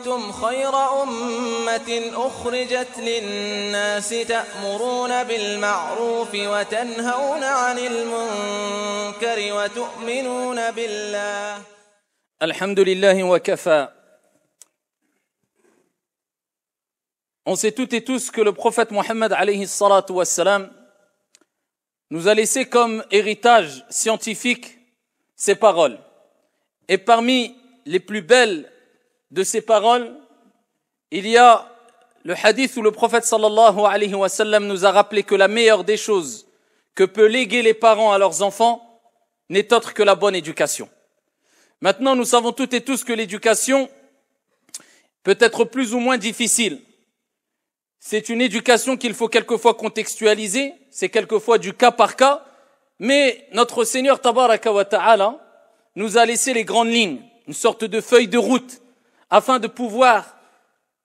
كنتم خير أمة أخرجت للناس تأمرون بالمعروف وتنهون عن المنكر وتؤمنون بالله. الحمد لله وكفى. On sait toutes et tous que le prophète Mohammed alayhi salatu wassalam nous a laissé comme héritage scientifique ses paroles. Et parmi les plus belles de ces paroles, il y a le hadith où le prophète sallallahu alayhi wa sallam nous a rappelé que la meilleure des choses que peut léguer les parents à leurs enfants n'est autre que la bonne éducation. Maintenant, nous savons toutes et tous que l'éducation peut être plus ou moins difficile. C'est une éducation qu'il faut quelquefois contextualiser, c'est quelquefois du cas par cas, mais notre Seigneur Tabaraka wa Ta'ala nous a laissé les grandes lignes, une sorte de feuille de route, afin de pouvoir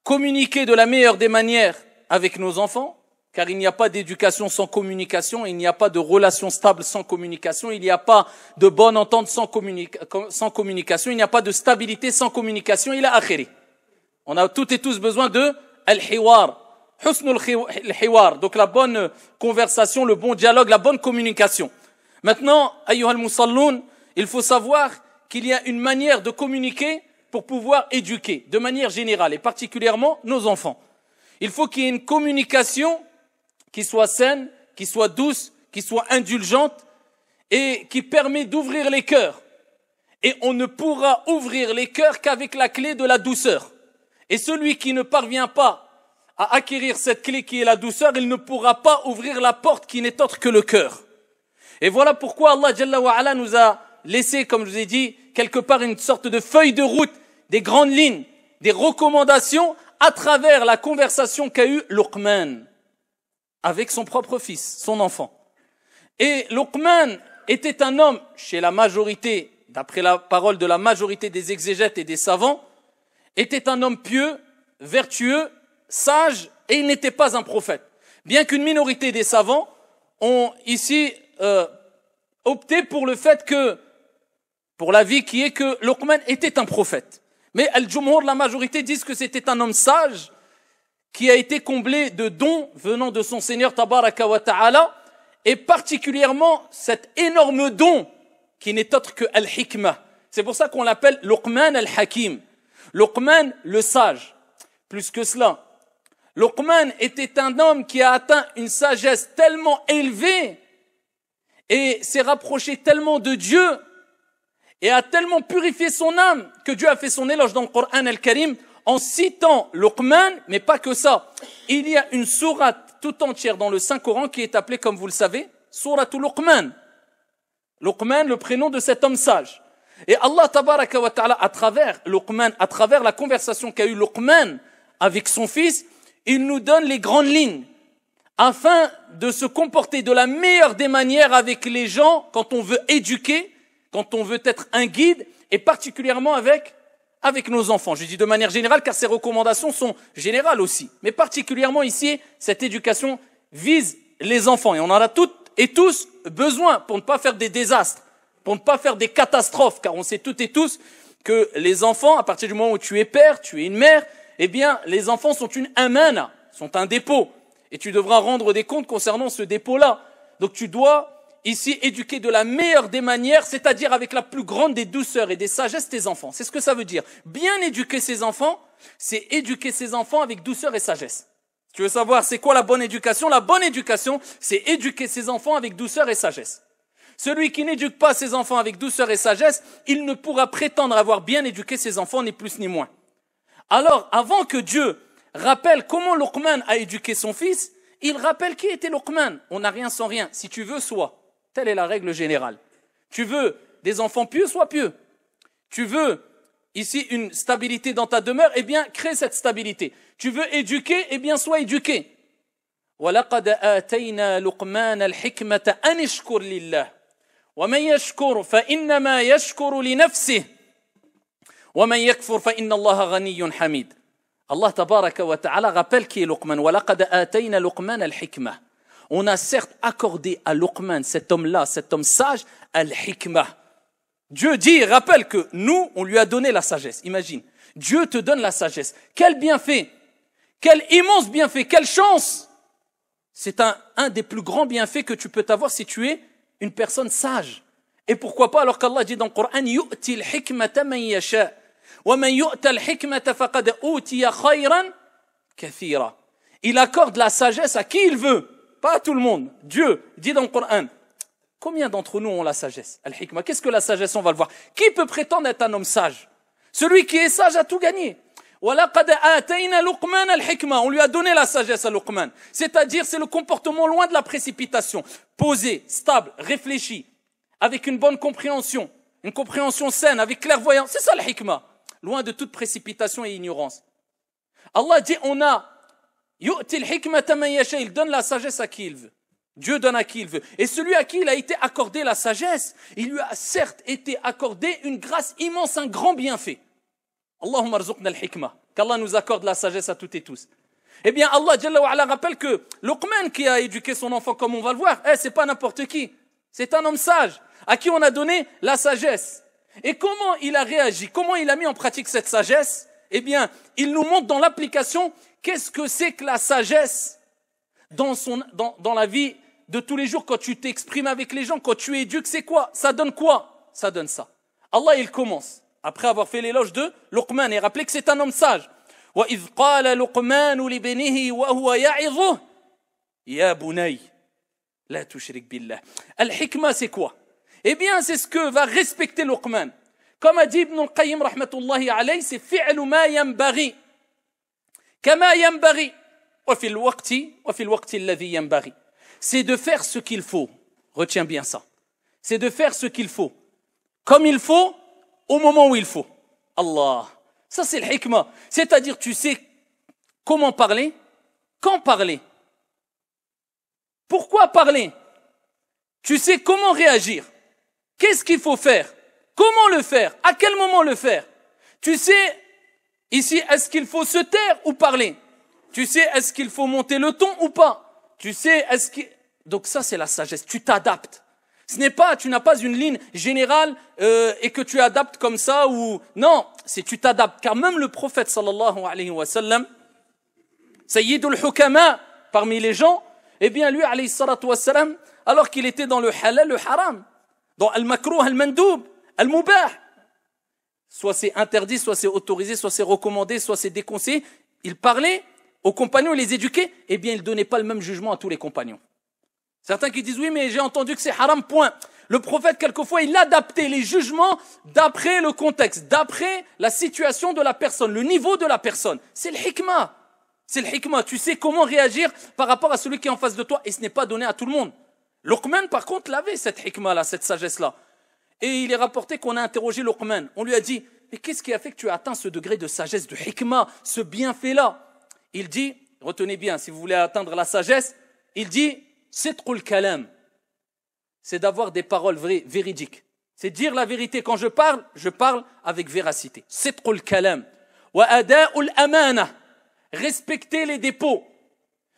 communiquer de la meilleure des manières avec nos enfants, car il n'y a pas d'éducation sans communication, il n'y a pas de relation stable sans communication, il n'y a pas de bonne entente sans communication, il n'y a pas de stabilité sans communication, il a akhiri. On a toutes et tous besoin de al-hiwar, husnul hiwar, donc la bonne conversation, le bon dialogue, la bonne communication. Maintenant, ayyuhal musalloun, il faut savoir qu'il y a une manière de communiquer pour pouvoir éduquer, de manière générale, et particulièrement nos enfants. Il faut qu'il y ait une communication qui soit saine, qui soit douce, qui soit indulgente, et qui permet d'ouvrir les cœurs. Et on ne pourra ouvrir les cœurs qu'avec la clé de la douceur. Et celui qui ne parvient pas à acquérir cette clé qui est la douceur, il ne pourra pas ouvrir la porte qui n'est autre que le cœur. Et voilà pourquoi Allah Jalla wa Ala nous a laissé, comme je vous ai dit, quelque part une sorte de feuille de route, des grandes lignes, des recommandations à travers la conversation qu'a eue Luqman avec son propre fils, son enfant. Et Luqman était un homme, chez la majorité, d'après la parole de la majorité des exégètes et des savants, était un homme pieux, vertueux, sage, et il n'était pas un prophète. Bien qu'une minorité des savants ont ici opté pour le fait que, pour l'avis qui est que Luqman était un prophète. Mais Al-Jumhur, la majorité, disent que c'était un homme sage qui a été comblé de dons venant de son Seigneur Tabaraka wa Ta'ala, et particulièrement cet énorme don qui n'est autre que Al-Hikmah. C'est pour ça qu'on l'appelle Luqman Al-Hakim. Luqman le sage. Plus que cela, Luqman était un homme qui a atteint une sagesse tellement élevée et s'est rapproché tellement de Dieu et a tellement purifié son âme que Dieu a fait son éloge dans le Coran Al-Karim en citant Luqman, mais pas que ça. Il y a une sourate tout entière dans le Saint-Coran qui est appelée, comme vous le savez, Souratul Luqman. Luqman, le prénom de cet homme sage. Et Allah Tabaraka wa Ta'ala, à travers Luqman, à travers la conversation qu'a eue Luqman avec son fils, il nous donne les grandes lignes afin de se comporter de la meilleure des manières avec les gens quand on veut éduquer, quand on veut être un guide, et particulièrement avec nos enfants. Je dis de manière générale car ces recommandations sont générales aussi. Mais particulièrement ici, cette éducation vise les enfants. Et on en a toutes et tous besoin pour ne pas faire des désastres, pour ne pas faire des catastrophes. Car on sait toutes et tous que les enfants, à partir du moment où tu es père, tu es une mère, eh bien, les enfants sont une amana, sont un dépôt. Et tu devras rendre des comptes concernant ce dépôt-là. Donc tu dois ici éduquer de la meilleure des manières, c'est-à-dire avec la plus grande des douceurs et des sagesses tes enfants. C'est ce que ça veut dire. Bien éduquer ses enfants, c'est éduquer ses enfants avec douceur et sagesse. Tu veux savoir c'est quoi la bonne éducation? La bonne éducation, c'est éduquer ses enfants avec douceur et sagesse. Celui qui n'éduque pas ses enfants avec douceur et sagesse, il ne pourra prétendre avoir bien éduqué ses enfants, ni plus ni moins. Alors, avant que Dieu rappelle comment Luqman a éduqué son fils, il rappelle qui était Luqman. On n'a rien sans rien. Si tu veux, sois. Telle est la règle générale. Tu veux des enfants pieux, sois pieux. Tu veux ici une stabilité dans ta demeure, eh bien, crée cette stabilité. Tu veux éduquer, eh bien, sois éduqué. وَلَقَدْ آتَيْنَا لُقْمَانَ الْحِكْمَةَ أَنِ اشْكُرْ لِلَّهِ وَمَنْ يَشْكُرْ فَإِنَّمَا يَشْكُرُ لِنَفْسِهِ وَمَنْ يَكْفُرْ فَإِنَّ اللَّهَ غَنِيٌّ حَمِيدٌ. Allah tabaraka wa ta'ala rappelle qui est Luqman. وَلَقَدْ آتَيْنَا لُقْمَانَ الْحِكْمَةَ. On a certes accordé à Luqman, cet homme-là, cet homme sage, al-hikmah. Dieu dit, rappelle que nous, on lui a donné la sagesse. Imagine, Dieu te donne la sagesse. Quel bienfait, quel immense bienfait, quelle chance. C'est un des plus grands bienfaits que tu peux avoir si tu es une personne sage. Et pourquoi pas alors qu'Allah dit dans le Coran yu'ti al-hikmata man yasha wa man yu'ta al-hikmata faqad utiya khayran kathira. Il accorde la sagesse à qui il veut, pas à tout le monde. Dieu dit dans le Coran. Combien d'entre nous ont la sagesse? Al-hikma. Qu'est-ce que la sagesse? On va le voir. Qui peut prétendre être un homme sage? Celui qui est sage a tout gagné. On lui a donné la sagesse à Luqman. C'est-à-dire, c'est le comportement loin de la précipitation. Posé, stable, réfléchi, avec une bonne compréhension, une compréhension saine, avec clairvoyance. C'est ça le hikma. Loin de toute précipitation et ignorance. Allah dit, il donne la sagesse à qui il veut. Dieu donne à qui il veut. Et celui à qui il a été accordé la sagesse, il lui a certes été accordé une grâce immense, un grand bienfait. Allahumma arzuqna al-hikma. Qu'Allah nous accorde la sagesse à toutes et tous. Eh bien, Allah Jalla wa Ala rappelle que Luqman qui a éduqué son enfant, comme on va le voir, c'est pas n'importe qui. C'est un homme sage, à qui on a donné la sagesse. Et comment il a réagi? Comment il a mis en pratique cette sagesse? Eh bien, il nous montre dans l'application qu'est-ce que c'est que la sagesse dans la vie de tous les jours, quand tu t'exprimes avec les gens, quand tu éduques, c'est quoi? Ça donne quoi? Ça donne ça. Allah, il commence, après avoir fait l'éloge de Luqman, et rappelez que c'est un homme sage. وَإِذْ قَالَ لُقْمَانُ لِبْنِهِ وَهُوَ يَعِظُهُ يَا بُنَيَّ لَا تُشْرِكْ بِاللَّهِ. Al-hikma, c'est quoi? Eh bien, c'est ce que va respecter Luqman. Comme a dit Ibn al-Qayyim, rahmatullahi alayhi, c'est فِعْلُ مَا يَنْبَغِي كَمَا يَنْبَغِي وَفِي الْوَقْتِ الَّذِي يَنْبَغِي. C'est de faire ce qu'il faut. Retiens bien ça. C'est de faire ce qu'il faut. Comme il faut, au moment où il faut. Allah. Ça, c'est le hikmah. C'est-à-dire, tu sais comment parler, quand parler. Pourquoi parler? Tu sais comment réagir. Qu'est-ce qu'il faut faire? Comment le faire? À quel moment le faire? Tu sais, ici, est-ce qu'il faut se taire ou parler? Tu sais, est-ce qu'il faut monter le ton ou pas? Tu sais, donc ça, c'est la sagesse. Tu t'adaptes. Ce n'est pas, tu n'as pas une ligne générale et que tu adaptes comme ça ou non, c'est tu t'adaptes. Car même le prophète sallallahu alayhi wa sallam, Sayyidul Hukama, parmi les gens, eh bien lui alayhi salatu wa sallam, alors qu'il était dans le halal, le haram, dans al-makrouh, al-mandoub, al-mubah, soit c'est interdit, soit c'est autorisé, soit c'est recommandé, soit c'est déconseillé, il parlait aux compagnons, il les éduquait, eh bien il ne donnait pas le même jugement à tous les compagnons. Certains qui disent oui mais j'ai entendu que c'est haram, point. Le prophète quelquefois il adaptait les jugements d'après le contexte, d'après la situation de la personne, le niveau de la personne. C'est le hikmah. C'est le hikmah. Tu sais comment réagir par rapport à celui qui est en face de toi et ce n'est pas donné à tout le monde. Luqman par contre l'avait cette hikmah là, cette sagesse là. Et il est rapporté qu'on a interrogé Luqman. On lui a dit mais qu'est-ce qui a fait que tu as atteint ce degré de sagesse, de hikmah, ce bienfait là? Il dit, retenez bien si vous voulez atteindre la sagesse, il dit Sidqul kalam, c'est d'avoir des paroles véridiques. C'est dire la vérité. Quand je parle avec véracité. Sidqul kalam. Wa ada'ul amana, respecter les dépôts.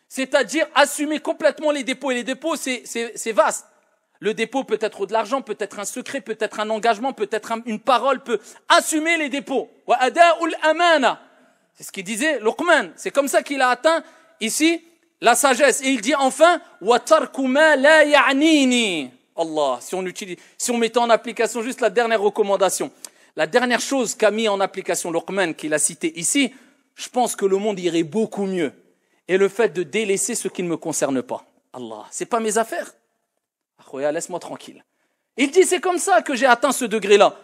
C'est-à-dire assumer complètement les dépôts. Et les dépôts, c'est vaste. Le dépôt peut être de l'argent, peut être un secret, peut être un engagement, peut être une parole, peut assumer les dépôts. Wa ada'ul amana. C'est ce qu'il disait Luqman. C'est comme ça qu'il a atteint ici la sagesse. Et il dit enfin, wa tarku ma la ya'nini. Allah, si on mettait en application juste la dernière recommandation, la dernière chose qu'a mis en application Luqman, qu'il a cité ici, je pense que le monde irait beaucoup mieux. Et le fait de délaisser ce qui ne me concerne pas. Allah, c'est pas mes affaires. Akhoya, laisse-moi tranquille. Il dit, c'est comme ça que j'ai atteint ce degré-là.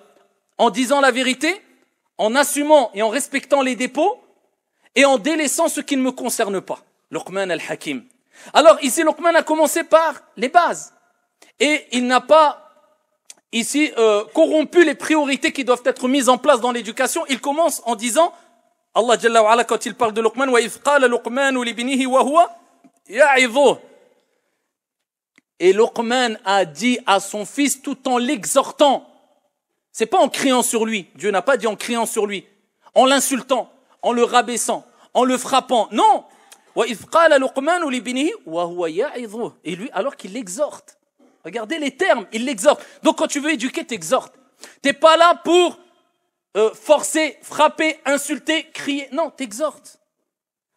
En disant la vérité, en assumant et en respectant les dépôts, et en délaissant ce qui ne me concerne pas. Luqman al-Hakim. Alors ici, Luqman a commencé par les bases. Et il n'a pas ici corrompu les priorités qui doivent être mises en place dans l'éducation. Il commence en disant, Allah Jalla wa Ala, quand il parle de Luqman, وَإِذْ قَالَ لُقْمَانُ لِبْنِهِ وَهُوَ يَعِظُهُ. Et Luqman a dit à son fils tout en l'exhortant. C'est pas en criant sur lui. Dieu n'a pas dit en criant sur lui. En l'insultant, en le rabaissant, en le frappant. Non. Et lui, alors qu'il l'exhorte. Regardez les termes, il l'exhorte. Donc quand tu veux éduquer, t'exhortes. T'es pas là pour forcer, frapper, insulter, crier. Non, t'exhortes.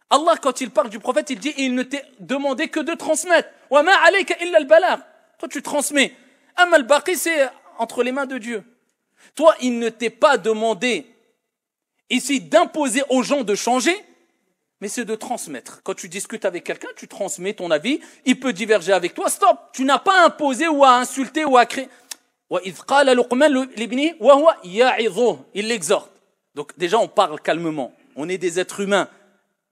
Allah, quand il parle du prophète, il dit, il ne t'est demandé que de transmettre. Wa ma alayka illa al-balagh. Toi, tu transmets. Amma al-baqi, c'est entre les mains de Dieu. Toi, il ne t'est pas demandé ici d'imposer aux gens de changer, mais c'est de transmettre. Quand tu discutes avec quelqu'un, tu transmets ton avis, il peut diverger avec toi, stop. Tu n'as pas imposé ou à insulter ou à créer. وَإِذْ قَالَ لُقْمَانُ لِابْنِهِ وَهُوَ يَعِظُهُ. Il l'exhorte. Donc déjà, on parle calmement. On est des êtres humains.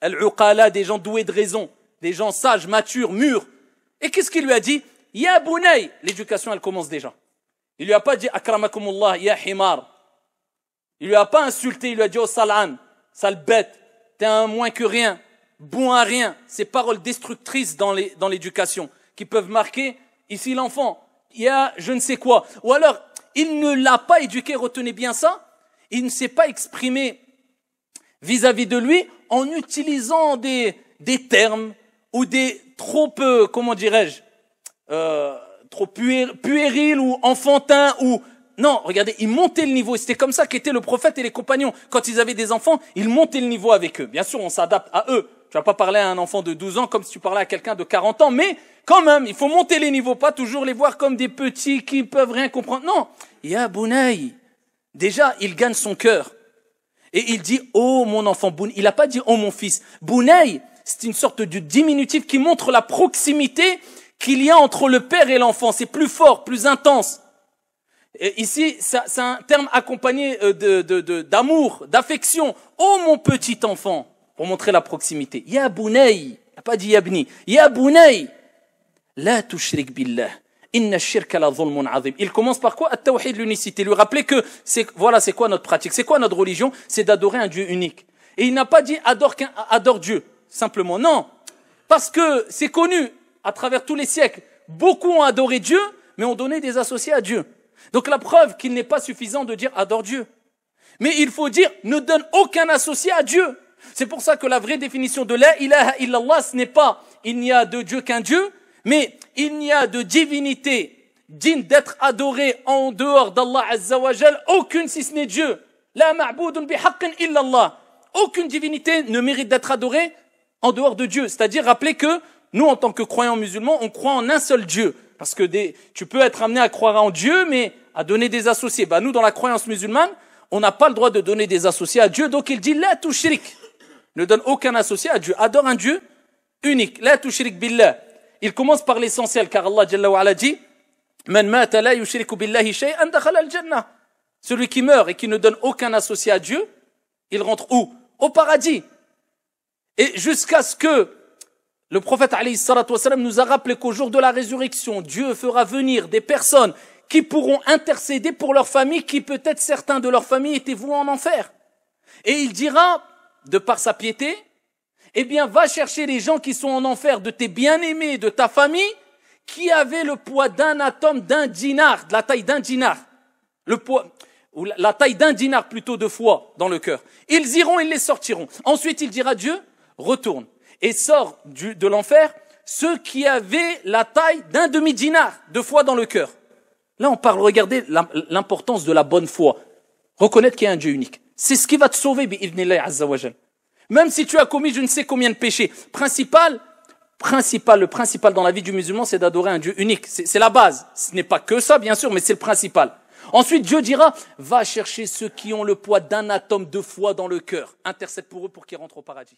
Al-uqala, des gens doués de raison, des gens sages, matures, mûrs. Et qu'est-ce qu'il lui a dit? Ya bunay. L'éducation, elle commence déjà. Il lui a pas dit akramakumullah, ya himar. Il lui a pas insulté, il lui a dit oh salan, sale bête, t'es un moins que rien, bon à rien. Ces paroles destructrices dans l'éducation qui peuvent marquer ici l'enfant. Il y a je ne sais quoi. Ou alors, il ne l'a pas éduqué, retenez bien ça. Il ne s'est pas exprimé vis-à-vis de lui en utilisant des termes ou des trop peu, comment dirais-je, trop puéril ou enfantin ou non, regardez, ils montaient le niveau. C'était comme ça qu'étaient le prophète et les compagnons. Quand ils avaient des enfants, ils montaient le niveau avec eux. Bien sûr, on s'adapte à eux. Tu vas pas parler à un enfant de 12 ans comme si tu parlais à quelqu'un de 40 ans, mais quand même, il faut monter les niveaux, pas toujours les voir comme des petits qui peuvent rien comprendre. Non, ya bunay. Déjà, il gagne son cœur. Et il dit, oh mon enfant, il n'a pas dit, oh mon fils. Bunay, c'est une sorte de diminutif qui montre la proximité qu'il y a entre le père et l'enfant. C'est plus fort, plus intense. Et ici, c'est un terme accompagné d'amour, d'affection. Oh mon petit enfant, pour montrer la proximité. Ya bunay, il n'a pas dit yabni. Ya bunay, la tushrik billah. Inna shirka la zulmun azim. Il commence par quoi? At-tawhid, l'unicité. Lui rappeler que voilà, c'est quoi notre pratique? C'est quoi notre religion? C'est d'adorer un Dieu unique. Et il n'a pas dit adore Dieu. Simplement, non. Parce que c'est connu à travers tous les siècles. Beaucoup ont adoré Dieu, mais ont donné des associés à Dieu. Donc la preuve qu'il n'est pas suffisant de dire adore Dieu. Mais il faut dire ne donne aucun associé à Dieu. C'est pour ça que la vraie définition de la ilaha illallah, ce n'est pas il n'y a de Dieu qu'un Dieu, mais il n'y a de divinité digne d'être adorée en dehors d'Allah Azza wa Jal, aucune si ce n'est Dieu. La ma'boudun bihaqqin illallah. Aucune divinité ne mérite d'être adorée en dehors de Dieu. C'est-à-dire, rappelez que nous, en tant que croyants musulmans, on croit en un seul Dieu. Parce que tu peux être amené à croire en Dieu, mais à donner des associés. Nous, dans la croyance musulmane, on n'a pas le droit de donner des associés à Dieu. Donc, il dit, la tushrik. Ne donne aucun associé à Dieu. Adore un Dieu unique. La tushrik billah. Il commence par l'essentiel, car Allah Jalla wa Ala dit, Man mata la yushriku billahi shay'an dakhala al-jannah. Celui qui meurt et qui ne donne aucun associé à Dieu, il rentre où? Au paradis. Et jusqu'à ce que le prophète alayhi salatu wassalam nous a rappelé qu'au jour de la résurrection, Dieu fera venir des personnes qui pourront intercéder pour leur famille, qui peut-être certains de leur famille étaient voués en enfer. Et il dira, de par sa piété, eh bien, va chercher les gens qui sont en enfer de tes bien-aimés, de ta famille, qui avaient le poids d'un atome, d'un dinar, de la taille d'un dinar. Le poids, ou la taille d'un dinar plutôt de foi dans le cœur. Ils iront, ils les sortiront. Ensuite, il dira Dieu, retourne et sort de l'enfer ceux qui avaient la taille d'un demi-dinar de foi dans le cœur. Là, on parle, regardez l'importance de la bonne foi. Reconnaître qu'il y a un Dieu unique. C'est ce qui va te sauver, bi'idhnillahi azza wa jal. Même si tu as commis je ne sais combien de péchés. Le principal dans la vie du musulman, c'est d'adorer un Dieu unique. C'est la base. Ce n'est pas que ça, bien sûr, mais c'est le principal. Ensuite, Dieu dira, va chercher ceux qui ont le poids d'un atome de foi dans le cœur. Intercède pour eux pour qu'ils rentrent au paradis.